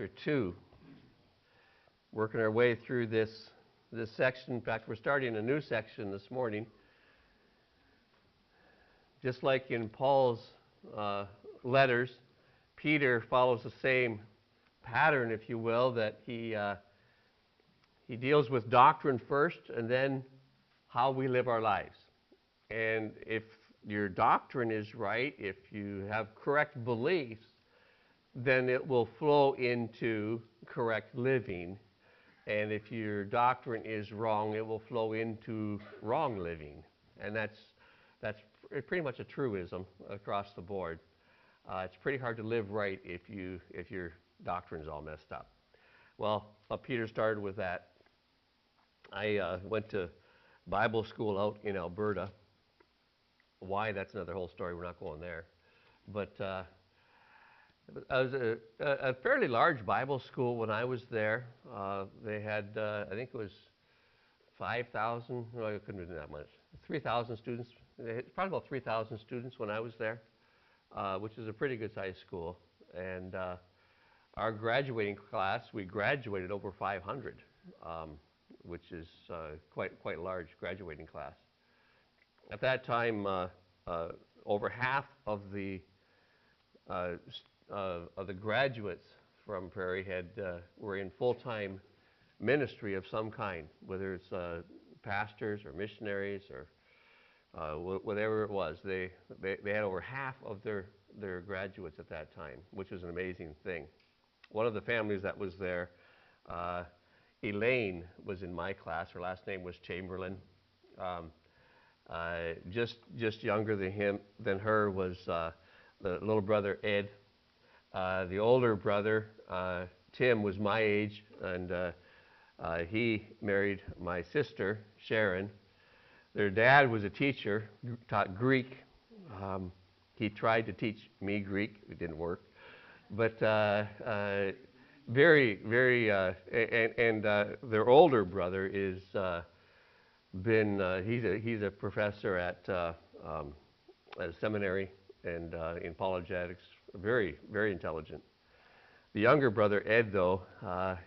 chapter 2. Working our way through this section. In fact, we're starting a new section this morning. Just like in Paul's letters, Peter follows the same pattern, if you will, that he deals with doctrine first and then how we live our lives. And if your doctrine is right, if you have correct beliefs, then it will flow into correct living. And if your doctrine is wrong, it will flow into wrong living. And that's pretty much a truism across the board. It's pretty hard to live right if your doctrine's all messed up. Well, Peter started with that. I went to Bible school out in Alberta. Why? That's another whole story. We're not going there. But I was a fairly large Bible school when I was there. They had, I think it was 5,000. No, it couldn't have been that much. 3,000 students. Probably about 3,000 students when I was there, which is a pretty good sized school. And our graduating class, we graduated over 500, which is quite a large graduating class. At that time, over half of the graduates from Prairie were in full-time ministry of some kind, whether it's pastors or missionaries or whatever it was. They had over half of their graduates at that time, which was an amazing thing. One of the families that was there, Elaine, was in my class. Her last name was Chamberlain. Just younger than her was the little brother Ed. The older brother Tim was my age, and he married my sister Sharon. Their dad was a teacher, taught Greek. He tried to teach me Greek. It didn't work, but very and their older brother is he's a professor at a seminary and in apologetics. Very intelligent. The younger brother Ed, though,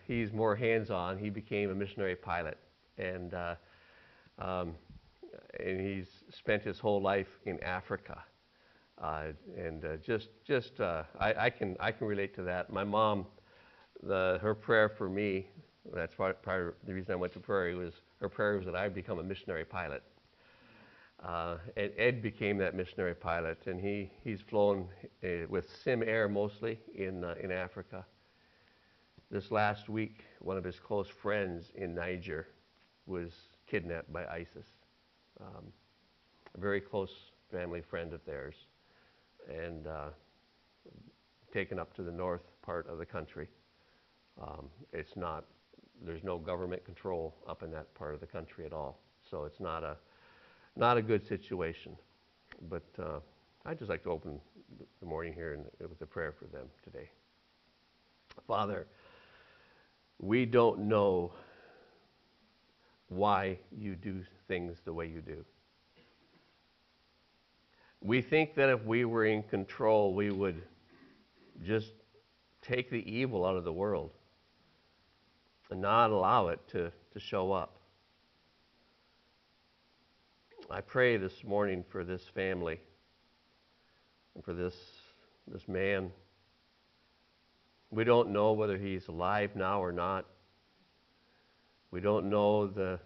he's more hands-on. He became a missionary pilot, and he's spent his whole life in Africa. I can relate to that. My mom, her prayer for me, that's part of the reason I went to Prairie, was her prayer was that I become a missionary pilot. And Ed became that missionary pilot, and he's flown with Sim Air mostly in Africa. This last week, one of his close friends in Niger was kidnapped by ISIS. A very close family friend of theirs, and taken up to the north part of the country. There's no government control up in that part of the country at all, so it's not a good situation. But I'd just like to open the morning here with a prayer for them today. Father, we don't know why you do things the way you do. We think that if we were in control, we would just take the evil out of the world and not allow it to show up. I pray this morning for this family and for this man. We don't know whether he's alive now or not. We don't know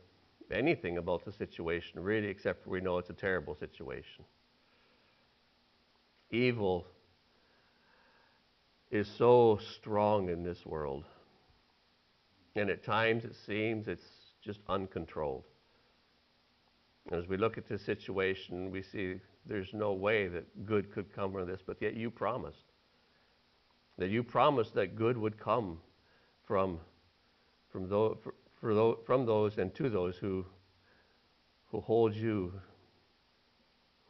anything about the situation, really, except for we know it's a terrible situation. Evil is so strong in this world, and at times it seems it's just uncontrolled. As we look at this situation, we see there's no way that good could come from this, but yet you promised that good would come from those and to those who hold you,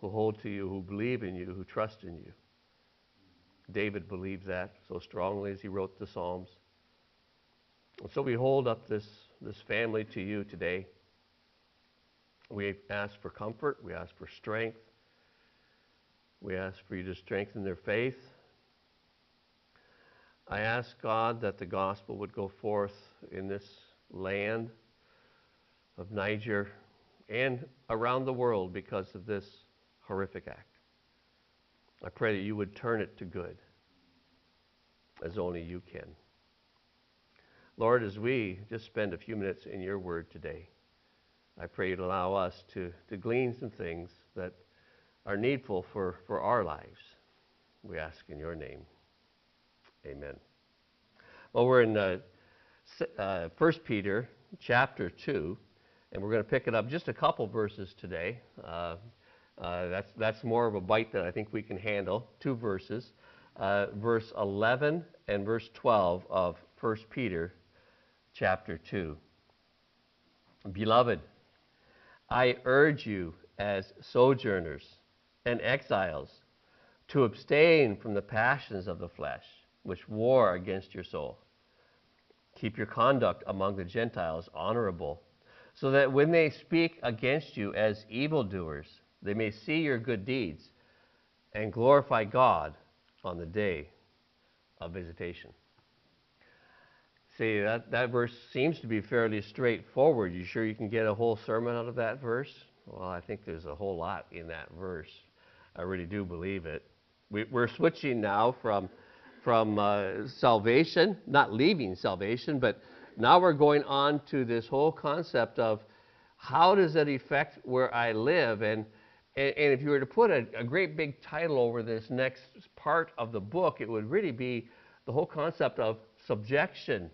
who hold to you, who believe in you, who trust in you. David believed that so strongly as he wrote the Psalms. And so we hold up this family to you today. We ask for comfort. We ask for strength. We ask for you to strengthen their faith. I ask God that the gospel would go forth in this land of Niger and around the world because of this horrific act. I pray that you would turn it to good, as only you can. Lord, as we just spend a few minutes in your word today, I pray you'd allow us to glean some things that are needful for our lives. We ask in your name. Amen. Well, we're in 1 Peter chapter 2, and we're going to pick it up just a couple verses today. That's more of a bite that I think we can handle. 2 verses, verse 11 and verse 12 of 1 Peter chapter 2. Beloved, I urge you as sojourners and exiles to abstain from the passions of the flesh, which war against your soul. Keep your conduct among the Gentiles honorable, so that when they speak against you as evildoers, they may see your good deeds and glorify God on the day of visitation. See, that verse seems to be fairly straightforward. You sure you can get a whole sermon out of that verse? Well, I think there's a whole lot in that verse. I really do believe it. We're switching now from salvation, not leaving salvation, but now we're going on to this whole concept of how does that affect where I live? And if you were to put a great big title over this next part of the book, it would really be the whole concept of subjection.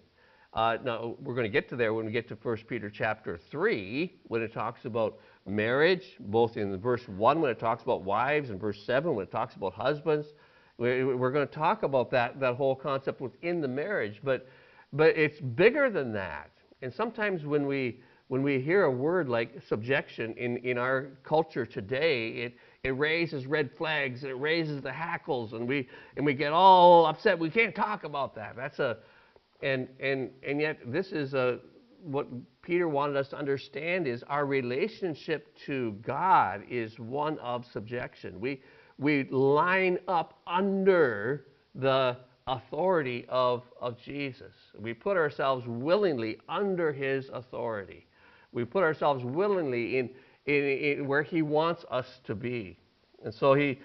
Now, we're going to get to there when we get to 1 Peter chapter 3, when it talks about marriage, both in verse 1 when it talks about wives, and verse 7 when it talks about husbands. We're going to talk about that whole concept within the marriage, but it's bigger than that. And sometimes when we hear a word like subjection in our culture today, it raises red flags and it raises the hackles, and we get all upset. We can't talk about that. And yet this is what Peter wanted us to understand is our relationship to God is one of subjection. We line up under the authority of Jesus. We put ourselves willingly under his authority. We put ourselves willingly in where he wants us to be. And so he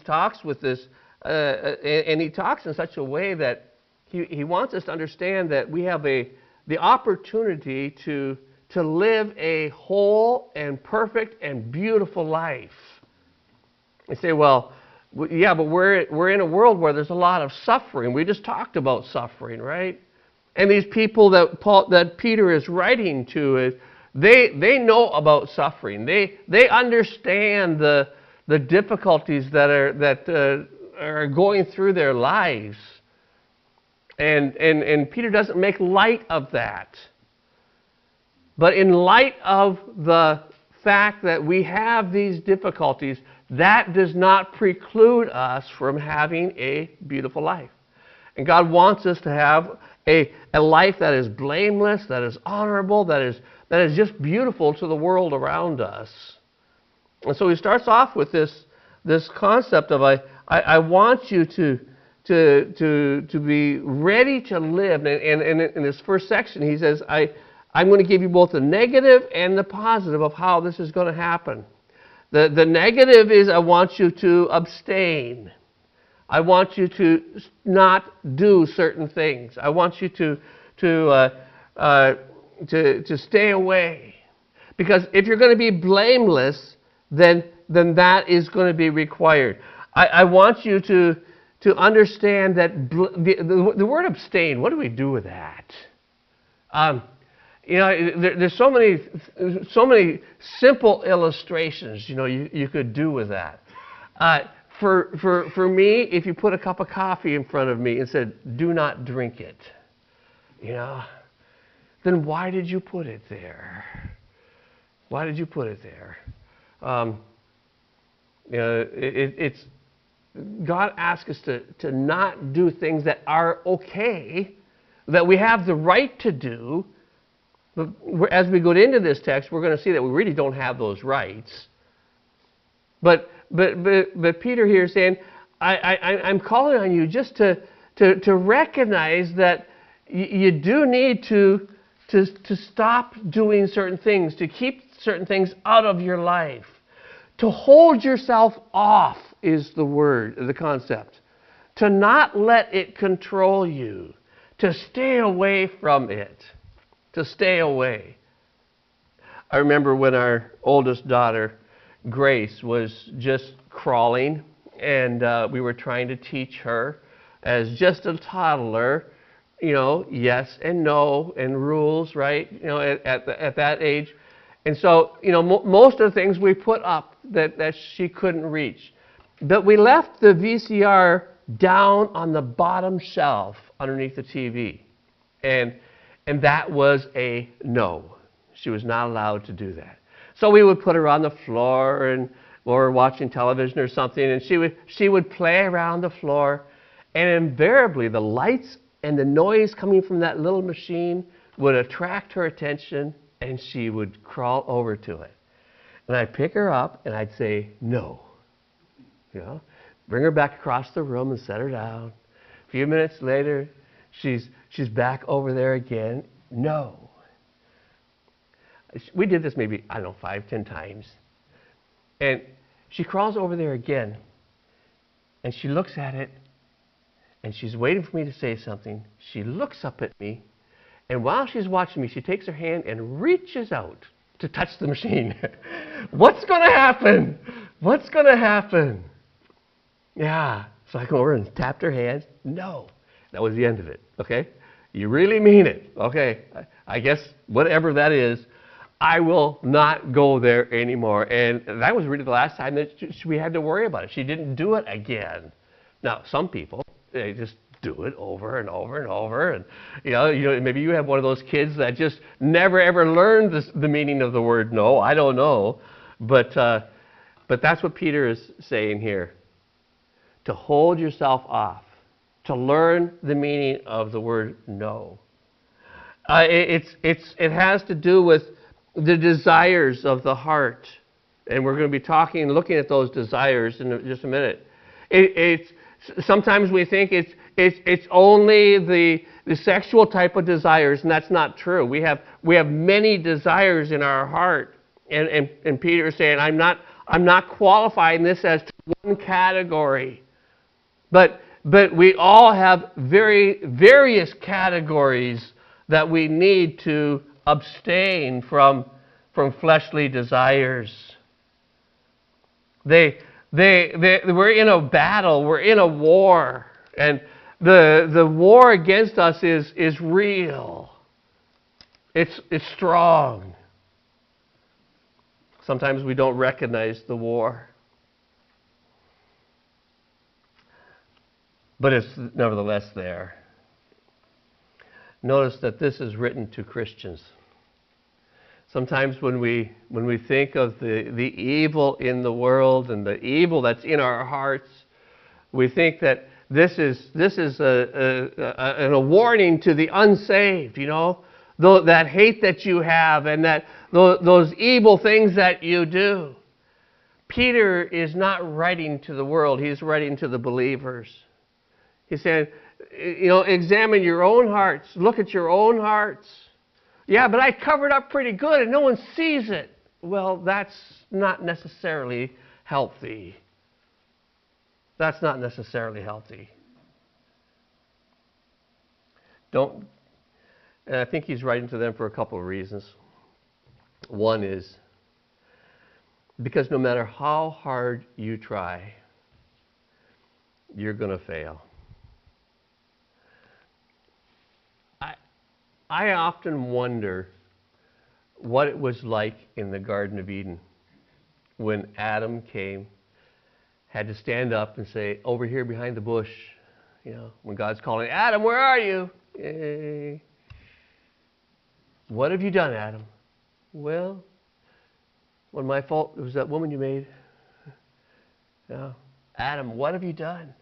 talks with this, and he talks in such a way that he wants us to understand that we have the opportunity to live a whole and perfect and beautiful life. You say, well, yeah, but we're in a world where there's a lot of suffering. We just talked about suffering, right? And these people that Peter is writing to, they know about suffering. They understand the difficulties that are going through their lives. And Peter doesn't make light of that. But in light of the fact that we have these difficulties, that does not preclude us from having a beautiful life. And God wants us to have a life that is blameless, that is honorable, that is just beautiful to the world around us. And so he starts off with this concept of I want you to be ready to live. And in this first section, he says, I'm going to give you both the negative and the positive of how this is going to happen. The negative is I want you to abstain. I want you to not do certain things. I want you to stay away. Because if you're going to be blameless, then that is going to be required. I want you to understand that the word abstain, what do we do with that? There's so many simple illustrations, you could do with that. For me, if you put a cup of coffee in front of me and said, "Do not drink it," then why did you put it there? Why did you put it there? It's God asks us to not do things that are okay, that we have the right to do. But as we go into this text, we're going to see that we really don't have those rights. But Peter here is saying, I'm calling on you just to to recognize that you do need to stop doing certain things, to keep certain things out of your life. To hold yourself off is the word, the concept. To not let it control you. To stay away from it. To stay away. I remember when our oldest daughter, Grace, was just crawling, and we were trying to teach her as just a toddler, yes and no and rules, right? At that age. And so, most of the things we put up that she couldn't reach. But we left the VCR down on the bottom shelf underneath the TV. And that was a no. She was not allowed to do that. So we would put her on the floor and or watching television or something, and she would play around the floor, and invariably the lights and the noise coming from that little machine would attract her attention, and she would crawl over to it. And I'd pick her up and I'd say, no. Bring her back across the room and set her down. A few minutes later, she's back over there again. No. We did this maybe, 5, 10 times. And she crawls over there again, and she looks at it, and she's waiting for me to say something. She looks up at me, and while she's watching me, she takes her hand and reaches out to touch the machine. What's going to happen? What's going to happen? Yeah. So I go over and tapped her hand. No. That was the end of it. Okay? You really mean it. Okay. I guess whatever that is, I will not go there anymore. And that was really the last time that we had to worry about it. She didn't do it again. Now, some people, they just do it over and over and over. And, maybe you have one of those kids that just never ever learned the meaning of the word no. I don't know. But that's what Peter is saying here. To hold yourself off. To learn the meaning of the word no. It has to do with the desires of the heart. And we're going to be looking at those desires in just a minute. Sometimes we think it's only the sexual type of desires, and that's not true. We have many desires in our heart. And Peter is saying, I'm not qualifying this as one category. But we all have various categories that we need to abstain from fleshly desires. We're in a battle. We're in a war, and the war against us is real. It's strong. Sometimes we don't recognize the war, but it's nevertheless there. Notice that this is written to Christians. Sometimes when we think of the evil in the world and the evil that's in our hearts, we think that this is a warning to the unsaved, that hate that you have and that those evil things that you do. Peter is not writing to the world, he's writing to the believers. He's saying, examine your own hearts. Look at your own hearts. Yeah, but I covered up pretty good and no one sees it. Well, that's not necessarily healthy. That's not necessarily healthy. And I think he's writing to them for a couple of reasons. One is because no matter how hard you try, you're going to fail. I often wonder what it was like in the Garden of Eden when Adam came, had to stand up and say, over here behind the bush, when God's calling, Adam, where are you? Hey. What have you done, Adam? Well, wasn't my fault. It was that woman you made. Adam, what have you done?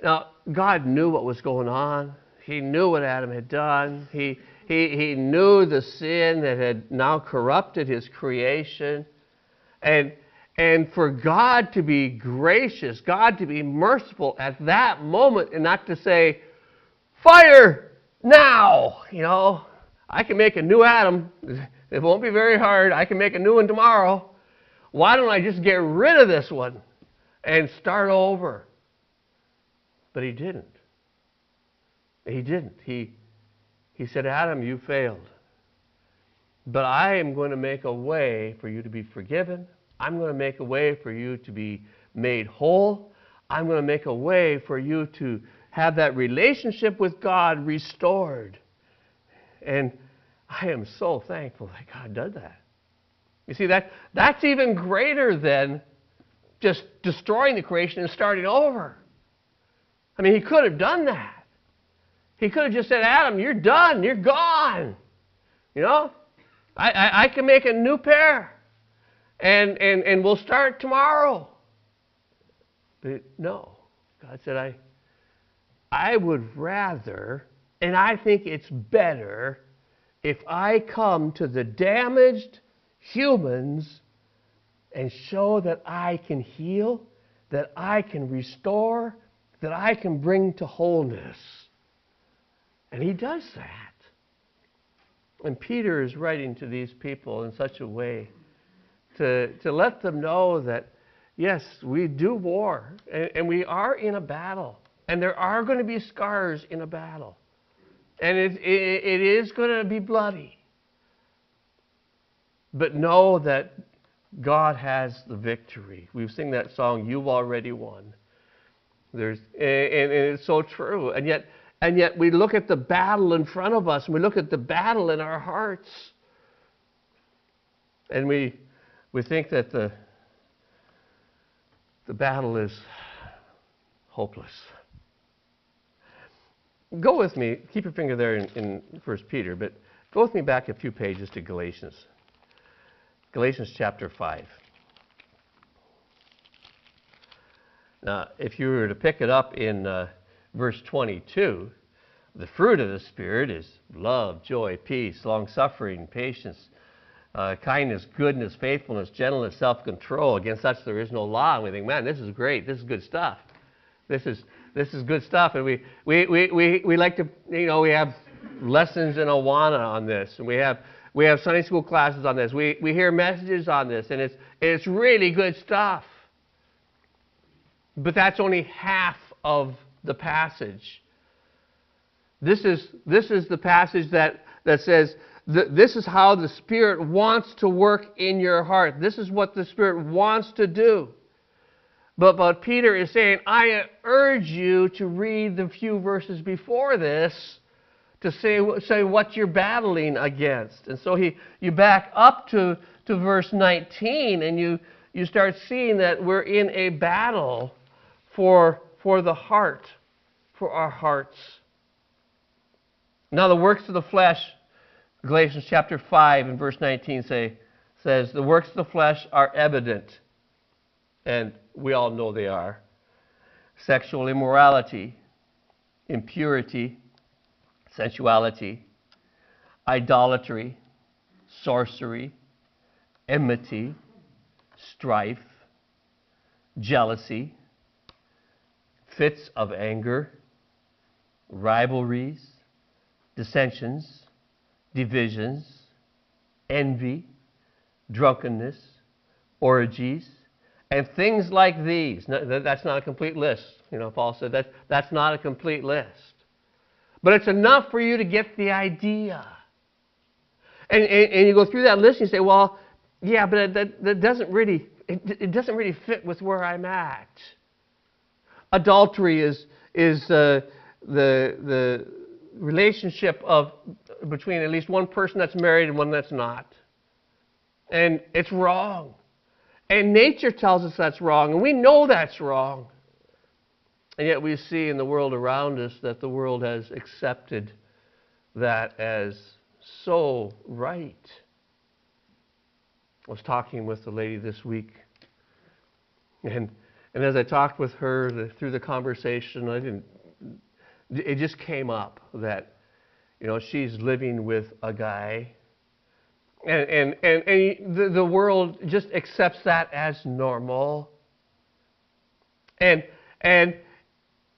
Now, God knew what was going on. He knew what Adam had done. He knew the sin that had now corrupted his creation. And And for God to be gracious, God to be merciful at that moment and not to say, fire now, I can make a new Adam. It won't be very hard. I can make a new one tomorrow. Why don't I just get rid of this one and start over? But he didn't. He didn't. He said, Adam, you failed. But I am going to make a way for you to be forgiven. I'm going to make a way for you to be made whole. I'm going to make a way for you to have that relationship with God restored. And I am so thankful that God did that. You see, that's even greater than just destroying the creation and starting over. I mean, he could have done that. He could have just said, Adam, you're done. You're gone. I can make a new pair. And we'll start tomorrow. But no. God said, I would rather, and I think it's better, if I come to the damaged humans and show that I can heal, that I can restore, that I can bring to wholeness. And he does that. And Peter is writing to these people in such a way to let them know that, yes, we do war, and we are in a battle. And there are going to be scars in a battle. And it is going to be bloody. But know that God has the victory. We've sung that song, You've Already Won. And it's so true. And yet we look at the battle in front of us, and we look at the battle in our hearts. And we think that the battle is hopeless. Go with me, keep your finger there in 1 Peter, but go with me back a few pages to Galatians. Galatians chapter 5. Now, if you were to pick it up in verse 22, the fruit of the Spirit is love, joy, peace, long-suffering, patience, kindness, goodness, faithfulness, gentleness, self-control. Against such there is no law. And we think, man, this is great. This is good stuff. This is good stuff. And we like to, we have lessons in Awana on this. And we have Sunday school classes on this. We hear messages on this. And it's really good stuff. But that's only half of the passage. This is the passage that says, this is how the Spirit wants to work in your heart. This is what the Spirit wants to do. But Peter is saying, I urge you to read the few verses before this to say what you're battling against. And so you back up to verse 19, and you start seeing that we're in a battle for the heart, for our hearts. Now the works of the flesh, Galatians chapter 5 and verse 19 says, the works of the flesh are evident, and we all know they are. Sexual immorality, impurity, sensuality, idolatry, sorcery, enmity, strife, jealousy, fits of anger, rivalries, dissensions, divisions, envy, drunkenness, orgies, and things like these. That's not a complete list. Paul said that's not a complete list. But it's enough for you to get the idea. And you go through that list and you say, well, yeah, but that doesn't really, it doesn't really fit with where I'm at. Adultery is the relationship between at least one person that's married and one that's not. And it's wrong. And nature tells us that's wrong, and we know that's wrong. And yet we see in the world around us that the world has accepted that as so right. I was talking with a lady this week, and as I talked with her through the conversation, it just came up that, she's living with a guy And the world just accepts that as normal. And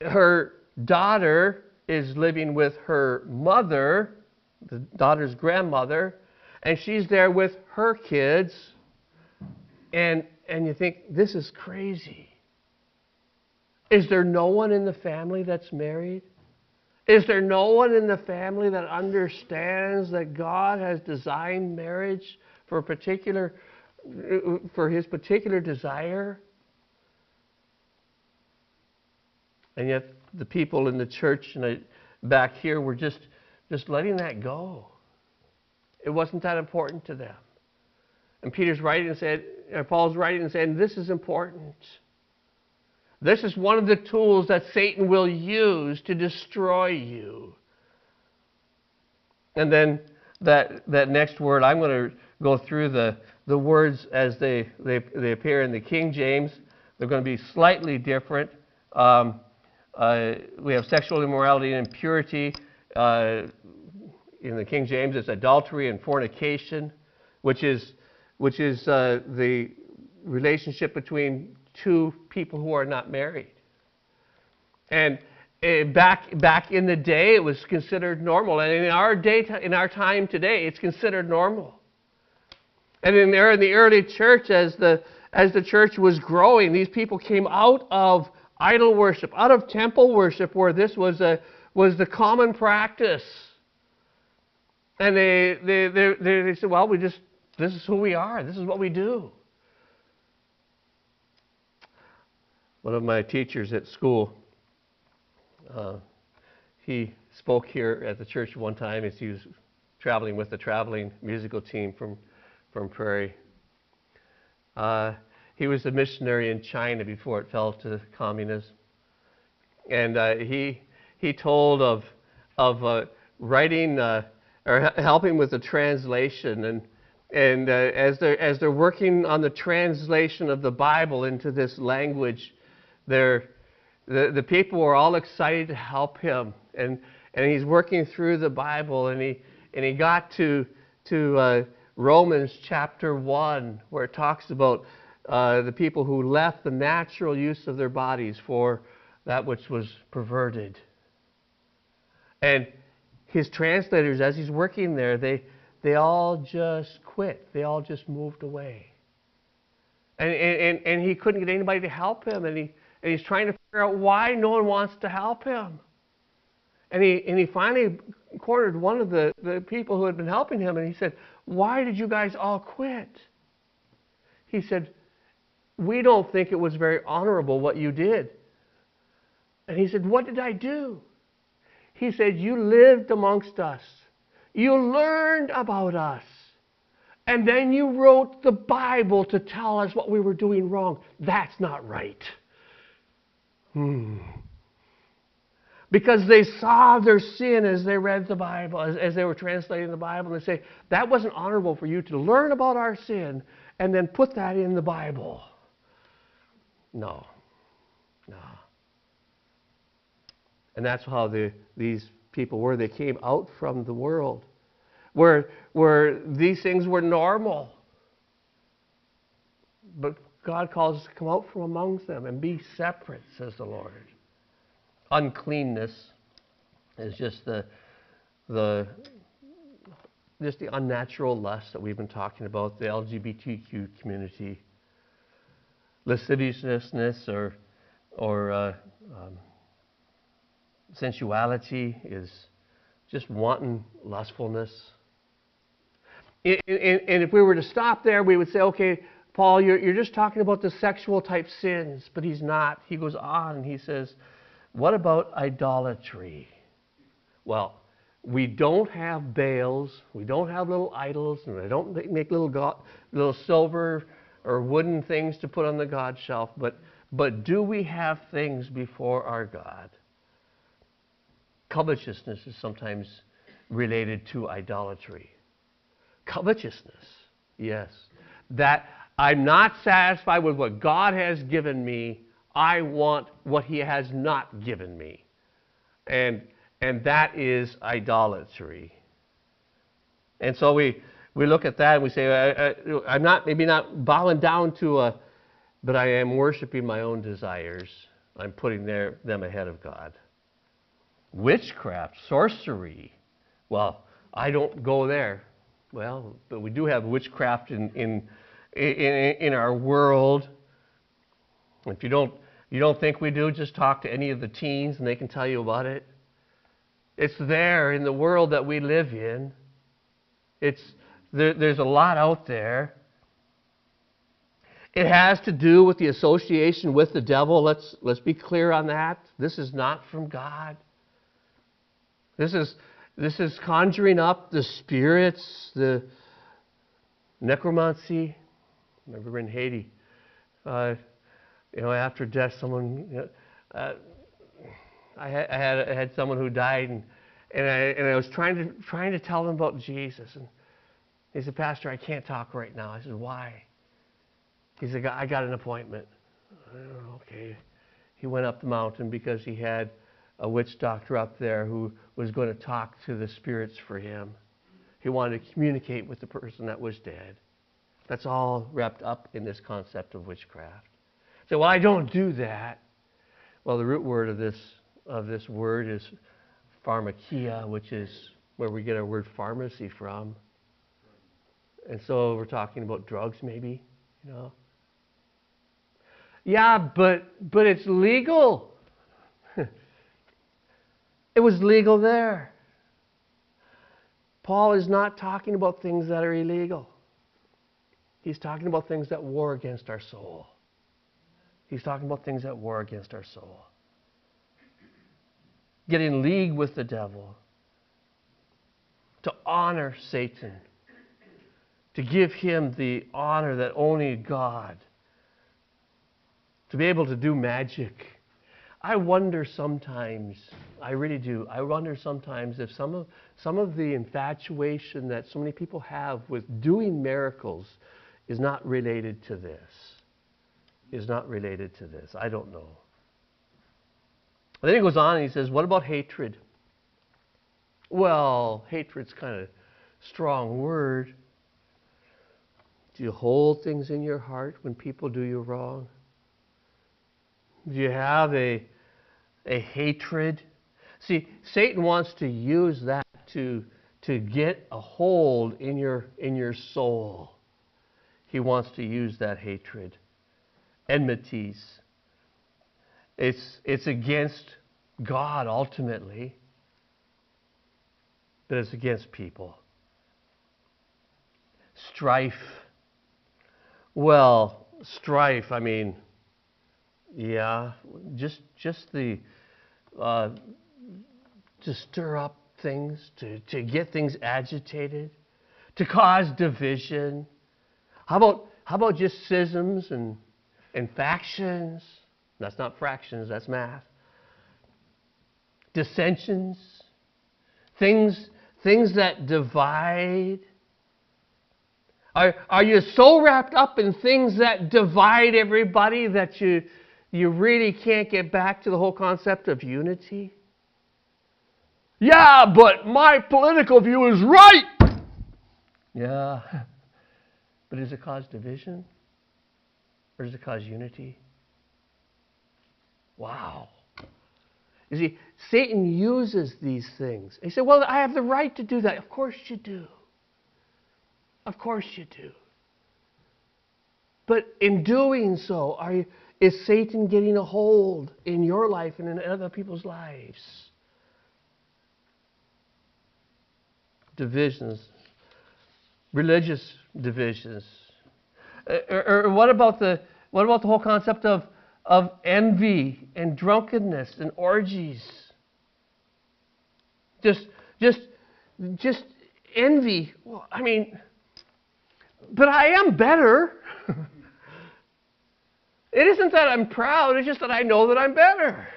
her daughter is living with her mother, the daughter's grandmother, and she's there with her kids. And you think, this is crazy. Is there no one in the family that's married? Is there no one in the family that understands that God has designed marriage for his particular desire? And yet the people in the church and back here were just letting that go. It wasn't that important to them. And Peter's writing and said, Paul's writing and saying, this is important. This is one of the tools that Satan will use to destroy you. And then that next word, I'm going to go through the words as they appear in the King James. They're going to be slightly different. We have sexual immorality and impurity. In the King James, it's adultery and fornication, which is the relationship between two people who are not married. And back in the day, it was considered normal, and in our time today, it's considered normal. And in the early church, as the church was growing, these people came out of idol worship, out of temple worship, where this was the common practice. And they said, well, this is who we are. This is what we do. One of my teachers at school, he spoke here at the church one time as he was traveling with a traveling musical team from Prairie. He was a missionary in China before it fell to communism. And he told of writing or helping with the translation. And as they're working on the translation of the Bible into this language, the people were all excited to help him. And he's working through the Bible, and he got to Romans chapter 1, where it talks about the people who left the natural use of their bodies for that which was perverted. And his translators, as he's working there, they all just quit. They all just moved away. And he couldn't get anybody to help him, and he's trying to figure out why no one wants to help him. And he finally cornered one of the people who had been helping him, and he said, "Why did you guys all quit?" He said, "We don't think it was very honorable what you did." And he said, "What did I do?" He said, "You lived amongst us. You learned about us. And then you wrote the Bible to tell us what we were doing wrong. That's not right." Because they saw their sin as they read the Bible, as they were translating the Bible, and they say, that wasn't honorable for you to learn about our sin and then put that in the Bible. No. And that's how these people were. They came out from the world, where these things were normal. But God calls us to come out from amongst them and be separate, says the Lord. Uncleanness is just the unnatural lust that we've been talking about, the LGBTQ community. Lasciviousness or sensuality is just wanton lustfulness. And if we were to stop there, we would say, okay, Paul, you're just talking about the sexual type sins, but he's not. He goes on and he says, what about idolatry? Well, we don't have Baals, we don't have little idols, and we don't make little silver or wooden things to put on the God shelf, but do we have things before our God? Covetousness is sometimes related to idolatry. Covetousness, yes. That I'm not satisfied with what God has given me. I want what He has not given me. And that is idolatry. And so we we look at that and we say, I'm not, maybe not bowing down to but I am worshiping my own desires. I'm putting them ahead of God. Witchcraft, sorcery. Well, I don't go there. Well, but we do have witchcraft in our world. If you don't think we do, just talk to any of the teens and they can tell you about it. It's there in the world that we live in. There's a lot out there. It has to do with the association with the devil. Let's be clear on that. This is not from God. This is conjuring up the spirits, the necromancy. Remember in Haiti, after death, someone, I had someone who died, and I was trying to tell them about Jesus, and he said, Pastor, I can't talk right now. I said, why? He said, I got an appointment. Okay. He went up the mountain because he had a witch doctor up there who was going to talk to the spirits for him. He wanted to communicate with the person that was dead. That's all wrapped up in this concept of witchcraft. So, well, I don't do that. Well, the root word of this word is pharmakia, which is where we get our word pharmacy from. And so we're talking about drugs, maybe, Yeah, but it's legal. It was legal there. Paul is not talking about things that are illegal. He's talking about things that war against our soul. He's talking about things that war against our soul. Get in league with the devil. To honor Satan. To give him the honor that only God. To be able to do magic. I wonder sometimes, I really do, I wonder sometimes if some of the infatuation that so many people have with doing miracles is not related to this. Is not related to this. I don't know. Then he goes on and he says, what about hatred? Well, hatred's kind of a strong word. Do you hold things in your heart when people do you wrong? Do you have a hatred? See, Satan wants to use that to get a hold in your soul. He wants to use that hatred. Enmities. It's against God ultimately, but it's against people. Strife. Well, strife, I mean, yeah, just to stir up things, to get things agitated, to cause division. How about just schisms and factions? That's not fractions, that's math. Dissensions, things that divide. Are you so wrapped up in things that divide everybody that you really can't get back to the whole concept of unity? Yeah, but my political view is right! Yeah. But does it cause division? Or does it cause unity? Wow. You see, Satan uses these things. He said, well, I have the right to do that. Of course you do. Of course you do. But in doing so, is Satan getting a hold in your life and in other people's lives? Divisions. Religious divisions. Or what about the whole concept of envy and drunkenness and orgies? Just envy. Well, I mean, but I am better. It isn't that I'm proud, it's just that I know that I'm better.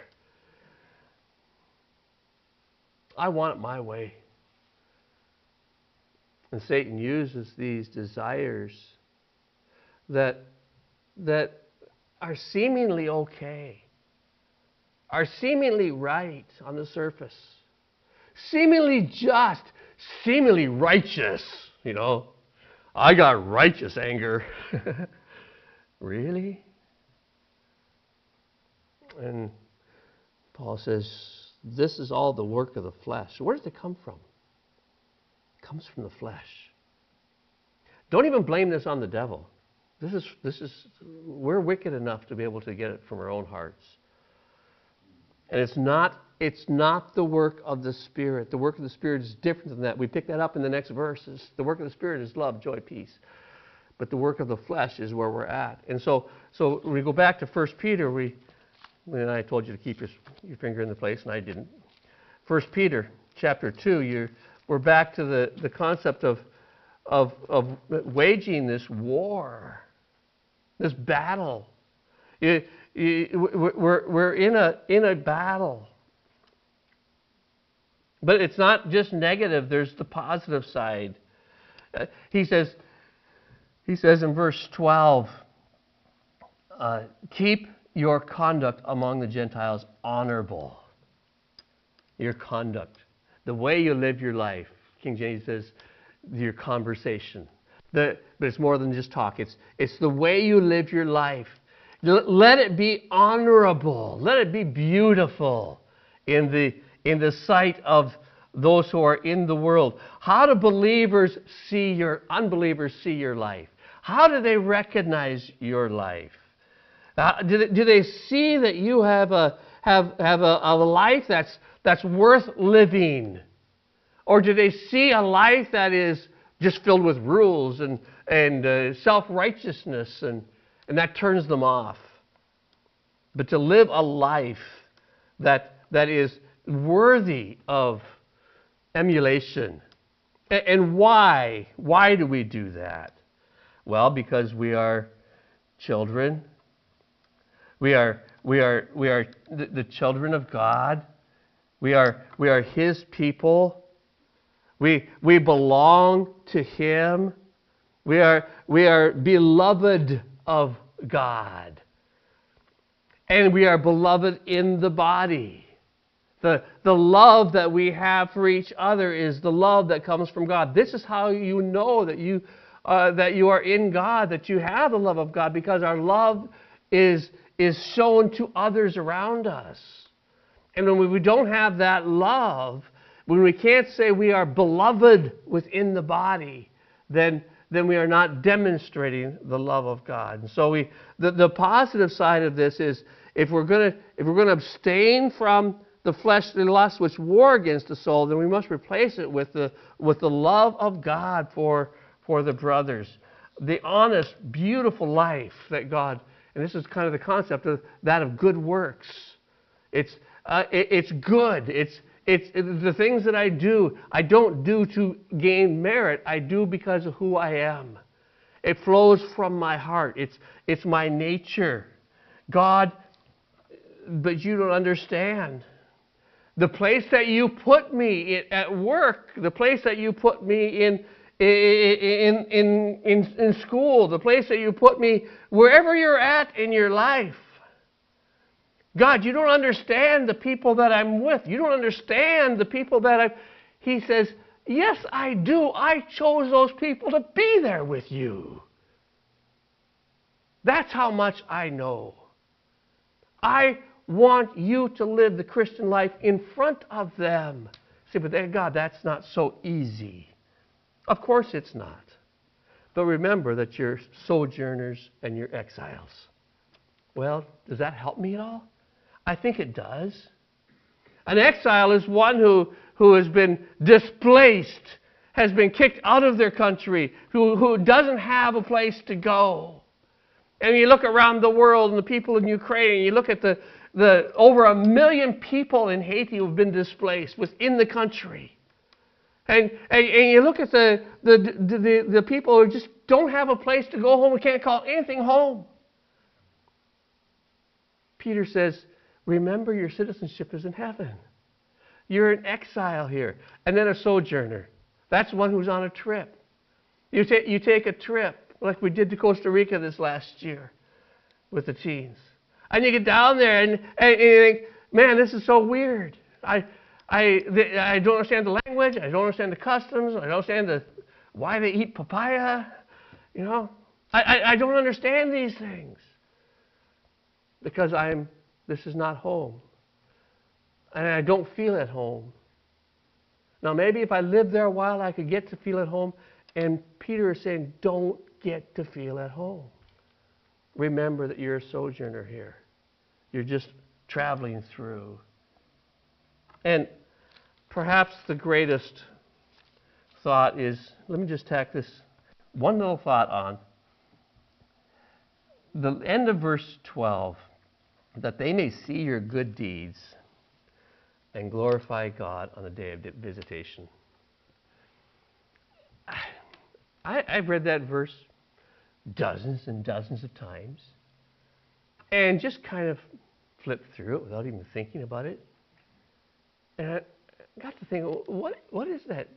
I want it my way. And Satan uses these desires that are seemingly okay, are seemingly right on the surface, seemingly just, seemingly righteous, I got righteous anger. Really? And Paul says, this is all the work of the flesh. Where does it come from? It comes from the flesh. Don't even blame this on the devil. We're wicked enough to be able to get it from our own hearts. And it's not the work of the Spirit. The work of the Spirit is different than that. We pick that up in the next verses. The work of the Spirit is love, joy, peace. But the work of the flesh is where we're at. And so we go back to 1 Peter. When I told you to keep your finger in the place, and I didn't. 1 Peter chapter 2, we're back to the concept of waging this war, this battle. We're in a battle. But it's not just negative. There's the positive side. He says in verse 12, keep your conduct among the Gentiles honorable. Your conduct. The way you live your life. King James says your conversation. But it's more than just talk. It's the way you live your life. Let it be honorable. Let it be beautiful in the sight of those who are in the world. How do unbelievers see your life? How do they recognize your life? Do they see that you have a life that's worth living? Or do they see a life that is just filled with rules and self-righteousness and that turns them off? But to live a life that is worthy of emulation. And why? Why do we do that? Well, because we are children. We are the children of God. We are His people. We belong to Him. We are beloved of God. And we are beloved in the body. The love that we have for each other is the love that comes from God. This is how you know that you are in God, that you have the love of God, because our love is shown to others around us. And when we don't have that love, when we can't say we are beloved within the body, then we are not demonstrating the love of God. And so the positive side of this is if we're going to abstain from the fleshly lusts which war against the soul, then we must replace it with the love of God for the brothers. The honest, beautiful life that God, and this is kind of the concept of that of good works. It's good. It's the things that I don't do to gain merit. I do because of who I am. It flows from my heart. It's my nature. God, but you don't understand. The place that you put me at work, the place that you put me in school, the place that you put me wherever you're at in your life. God, you don't understand the people that I'm with. You don't understand the people that He says, yes, I do. I chose those people to be there with you. That's how much I know. I want you to live the Christian life in front of them. See, but God, that's not so easy. Of course it's not. But remember that you're sojourners and you're exiles. Well, does that help me at all? I think it does. An exile is one who has been displaced, has been kicked out of their country, who doesn't have a place to go. And you look around the world and the people in Ukraine, and you look at the over 1 million people in Haiti who have been displaced within the country. And you look at the people who just don't have a place to go home, and can't call anything home. Peter says, remember your citizenship is in heaven. You're an exile here. And then a sojourner. That's one who's on a trip. You take a trip, like we did to Costa Rica this last year with the teens. And you get down there and you think, man, this is so weird. I don't understand the language. I don't understand the customs. I don't understand why they eat papaya. You know, I don't understand these things because this is not home. And I don't feel at home. Now, maybe if I lived there a while, I could get to feel at home. And Peter is saying, don't get to feel at home. Remember that you're a sojourner here. You're just traveling through. And perhaps the greatest thought is, let me just tack this one little thought on. The end of verse 12, that they may see your good deeds and glorify God on the day of visitation. I've read that verse dozens and dozens of times and just kind of flipped through it without even thinking about it. And I got to think, what is that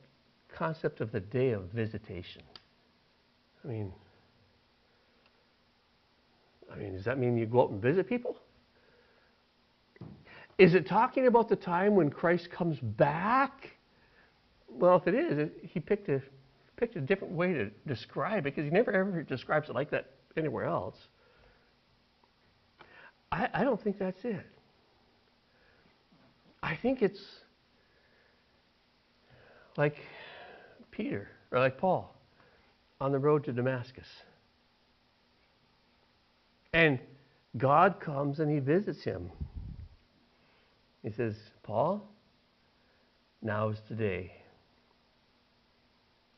concept of the day of visitation? I mean, does that mean you go out and visit people? Is it talking about the time when Christ comes back? Well, if it is, he picked a different way to describe it because he never ever describes it like that anywhere else. I don't think that's it. I think it's like Peter or like Paul on the road to Damascus. And God comes and he visits him. He says, Paul, now is the day.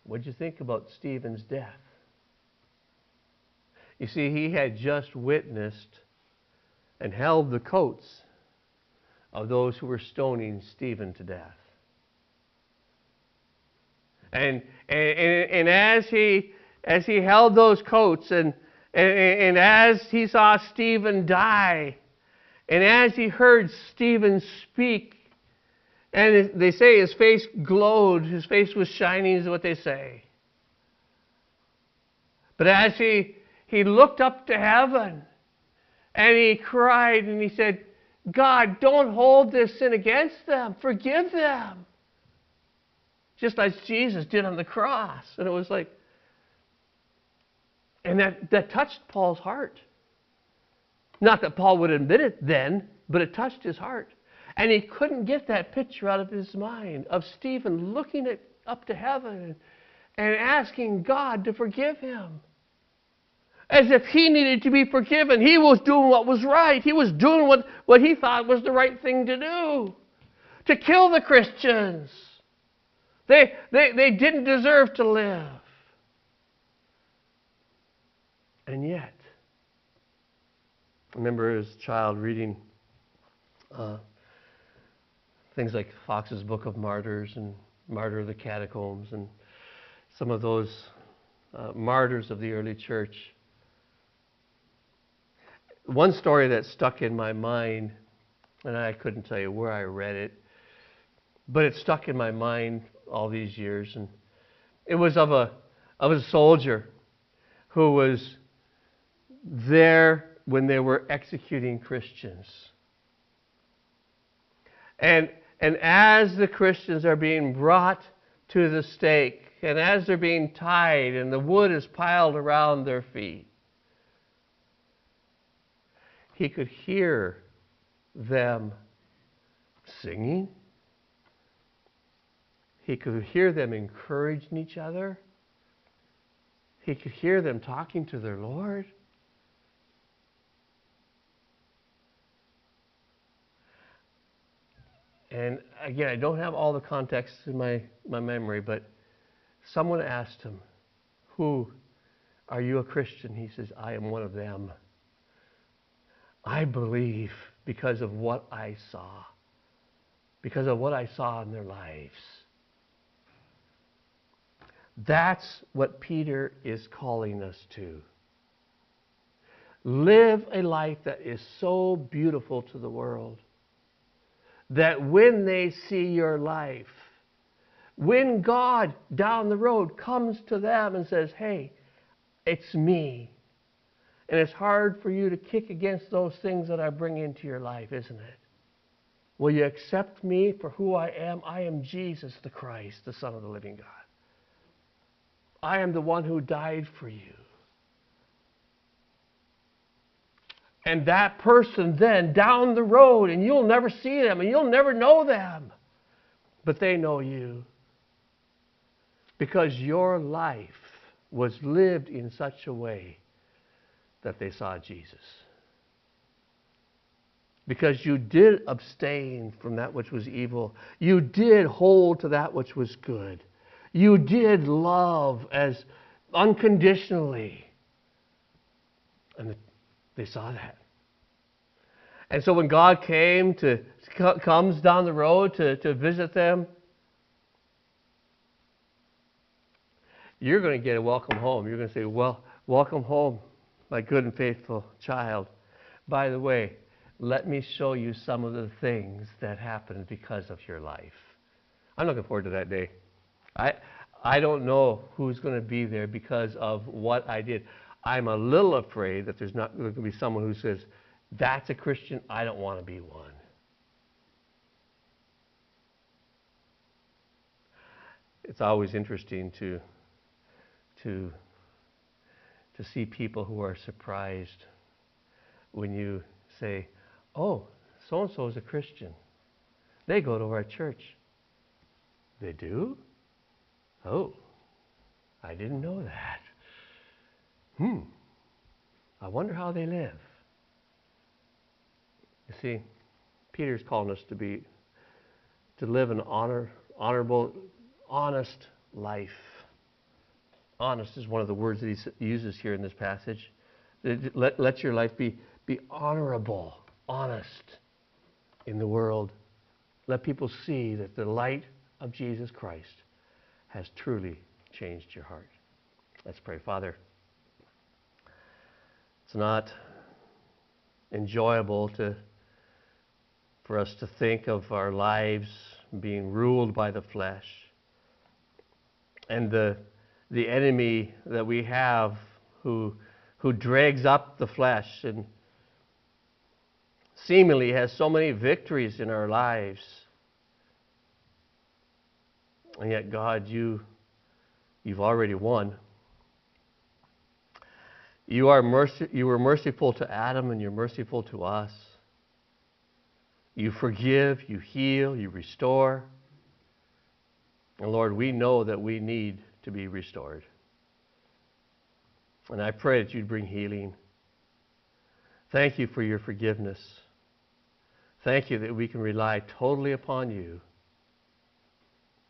What did you think about Stephen's death? You see, he had just witnessed and held the coats of those who were stoning Stephen to death. And as he held those coats and as he saw Stephen die, and as he heard Stephen speak, and they say his face glowed, his face was shining is what they say. But as he looked up to heaven, and he cried and he said, God, don't hold this sin against them. Forgive them. Just like Jesus did on the cross. And it was like, and that touched Paul's heart. Not that Paul would admit it then, but it touched his heart. And he couldn't get that picture out of his mind of Stephen looking up to heaven and asking God to forgive him. As if he needed to be forgiven. He was doing what was right. He was doing what he thought was the right thing to do. To kill the Christians. They didn't deserve to live. And yet, I remember as a child reading things like Fox's Book of Martyrs and Martyr of the Catacombs and some of those martyrs of the early church. One story that stuck in my mind, and I couldn't tell you where I read it, but it stuck in my mind all these years, and it was of a soldier who was there when they were executing Christians. And as the Christians are being brought to the stake, and as they're being tied, and the wood is piled around their feet, he could hear them singing. He could hear them encouraging each other. He could hear them talking to their Lord. And again, I don't have all the context in my memory, but someone asked him, "Who are you a Christian?" He says, "I am one of them. I believe because of what I saw, because of what I saw in their lives." That's what Peter is calling us to. Live a life that is so beautiful to the world that when they see your life, when God down the road comes to them and says, "Hey, it's me," and it's hard for you to kick against those things that I bring into your life, isn't it? Will you accept me for who I am? I am Jesus the Christ, the Son of the living God. I am the one who died for you. And that person then down the road, and you'll never see them, and you'll never know them. But they know you. Because your life was lived in such a way that they saw Jesus. Because you did abstain from that which was evil. You did hold to that which was good. You did love as unconditionally. And they saw that. And so when God comes down the road to visit them, you're going to get a welcome home. You're going to say, well, welcome home, my good and faithful child. By the way, let me show you some of the things that happened because of your life. I'm looking forward to that day. I don't know who's going to be there because of what I did. I'm a little afraid that there's not going to be someone who says, that's a Christian, I don't want to be one. It's always interesting to see people who are surprised when you say, oh, so-and-so is a Christian. They go to our church. They do? Oh, I didn't know that. I wonder how they live. You see, Peter's calling us to live an honorable, honest life. Honest is one of the words that he uses here in this passage. Let your life be honorable, honest in the world. Let people see that the light of Jesus Christ has truly changed your heart. Let's pray. Father, it's not enjoyable for us to think of our lives being ruled by the flesh and the enemy that we have who drags up the flesh and seemingly has so many victories in our lives. And yet, God, you've already won. You were merciful to Adam, and you're merciful to us. You forgive, you heal, you restore. And Lord, we know that we need to be restored. And I pray that you'd bring healing. Thank you for your forgiveness. Thank you that we can rely totally upon you